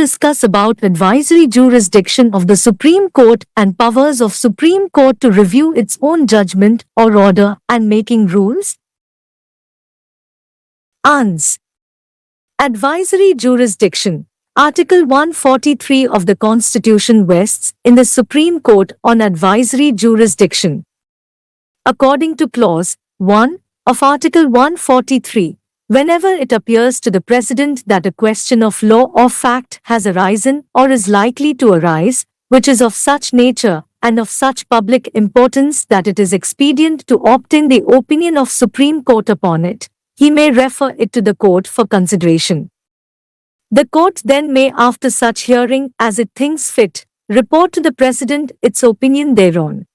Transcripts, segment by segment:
discuss about advisory jurisdiction of the Supreme Court and powers of Supreme Court to review its own judgment or order and making rules. ANS. Advisory jurisdiction. Article 143 of the Constitution vests in the Supreme Court on advisory jurisdiction. According to Clause 1 of Article 143, whenever it appears to the President that a question of law or fact has arisen or is likely to arise, which is of such nature and of such public importance that it is expedient to obtain the opinion of Supreme Court upon it, he may refer it to the court for consideration. The court then may, after such hearing as it thinks fit, report to the President its opinion thereon.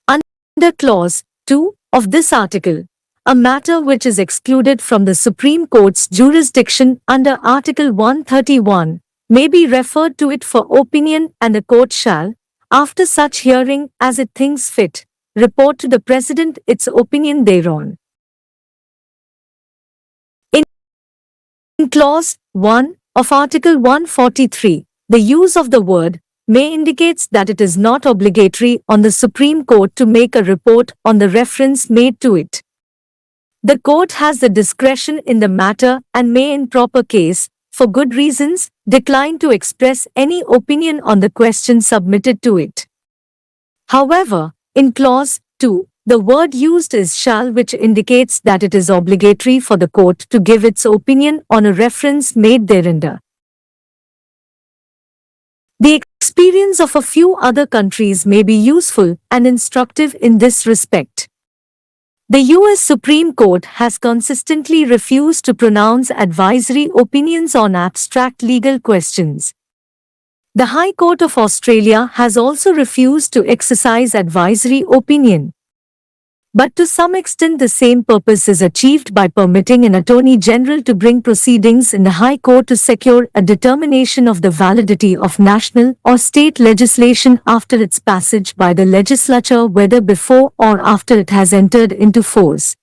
Under Clause 2 of this article, a matter which is excluded from the Supreme Court's jurisdiction under Article 131 may be referred to it for opinion, and the court shall, after such hearing as it thinks fit, report to the President its opinion thereon. In Clause 1 of Article 143, the use of the word may indicates that it is not obligatory on the Supreme Court to make a report on the reference made to it. The court has the discretion in the matter and may in proper case, for good reasons, decline to express any opinion on the question submitted to it. However, in Clause 2, the word used is shall, which indicates that it is obligatory for the court to give its opinion on a reference made thereunder. The experience of a few other countries may be useful and instructive in this respect. The U.S. Supreme Court has consistently refused to pronounce advisory opinions on abstract legal questions. The High Court of Australia has also refused to exercise advisory opinion. But to some extent the same purpose is achieved by permitting an Attorney General to bring proceedings in the High Court to secure a determination of the validity of national or state legislation after its passage by the legislature, whether before or after it has entered into force.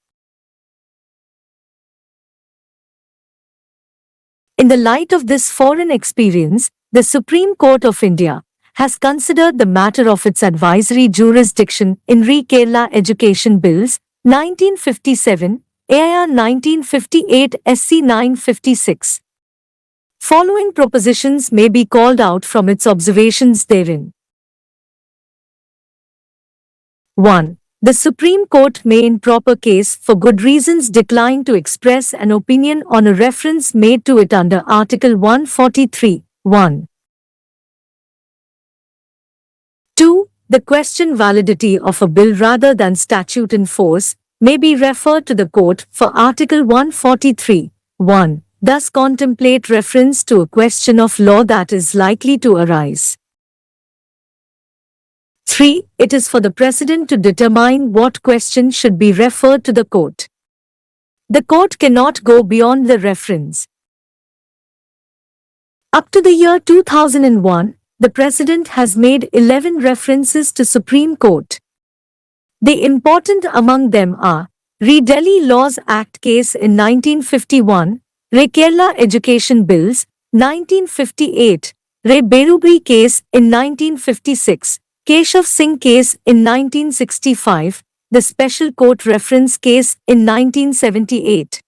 In the light of this foreign experience, the Supreme Court of India has considered the matter of its advisory jurisdiction in Re Kerala Education Bills, 1957, AIR 1958 SC 956. Following propositions may be called out from its observations therein. 1. The Supreme Court may in proper case for good reasons decline to express an opinion on a reference made to it under Article 143, 1. 2. The question validity of a bill rather than statute in force may be referred to the court for Article 143, 1. Thus contemplate reference to a question of law that is likely to arise. 3. It is for the President to determine what question should be referred to the court. The court cannot go beyond the reference. Up to the year 2001, the President has made 11 references to Supreme Court. The important among them are Re Delhi Laws Act case in 1951, Re Kerala Education Bills, 1958, Re Berubri case in 1956, Keshav Singh case in 1965, the Special Court Reference case in 1978.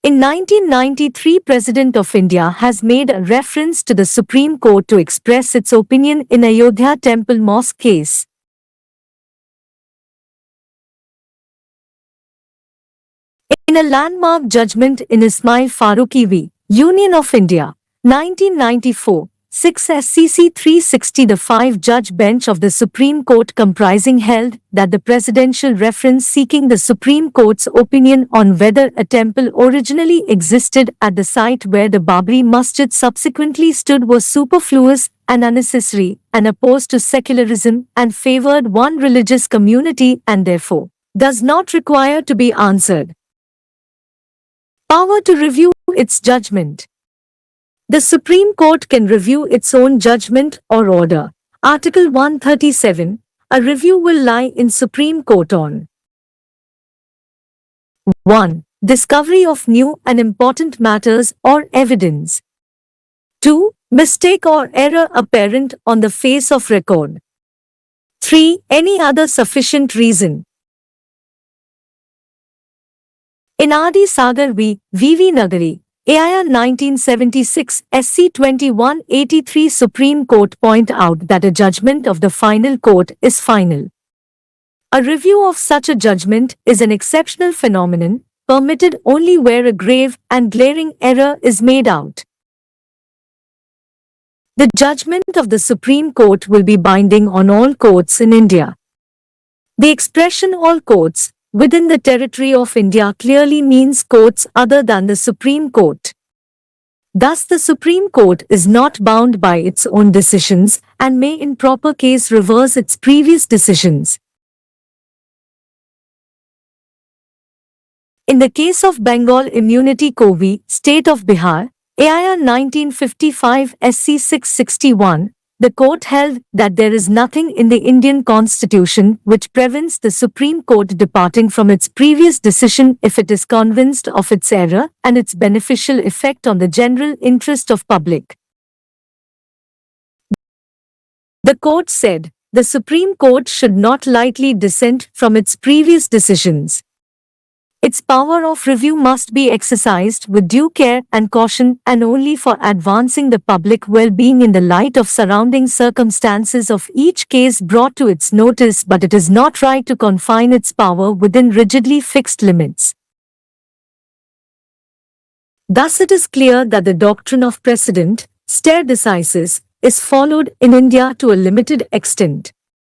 In 1993, President of India has made a reference to the Supreme Court to express its opinion in Ayodhya Temple Mosque case. In a landmark judgment in Ismail Faruqi v. Union of India, 1994, 6 SCC 360, the 5-judge bench of the Supreme Court comprising held that the presidential reference seeking the Supreme Court's opinion on whether a temple originally existed at the site where the Babri Masjid subsequently stood was superfluous and unnecessary and opposed to secularism and favored one religious community and therefore does not require to be answered. Power to review its judgment. The Supreme Court can review its own judgment or order. Article 137. A review will lie in Supreme Court on 1. discovery of new and important matters or evidence. 2. Mistake or error apparent on the face of record. 3. Any other sufficient reason. In R.D. Sagar v. Nagari, AIR 1976 SC 2183 Supreme Court point out that a judgment of the final court is final. A review of such a judgment is an exceptional phenomenon, permitted only where a grave and glaring error is made out. The judgment of the Supreme Court will be binding on all courts in India. The expression all courts within the territory of India clearly means courts other than the Supreme Court. Thus, the Supreme Court is not bound by its own decisions and may in proper case reverse its previous decisions. In the case of Bengal Immunity Co. v. State of Bihar, AIR 1955 SC 661, the court held that there is nothing in the Indian Constitution which prevents the Supreme Court departing from its previous decision if it is convinced of its error and its beneficial effect on the general interest of public. The court said, the Supreme Court should not lightly dissent from its previous decisions. Its power of review must be exercised with due care and caution and only for advancing the public well-being in the light of surrounding circumstances of each case brought to its notice, but it is not right to confine its power within rigidly fixed limits. Thus it is clear that the doctrine of precedent, stare decisis, is followed in India to a limited extent.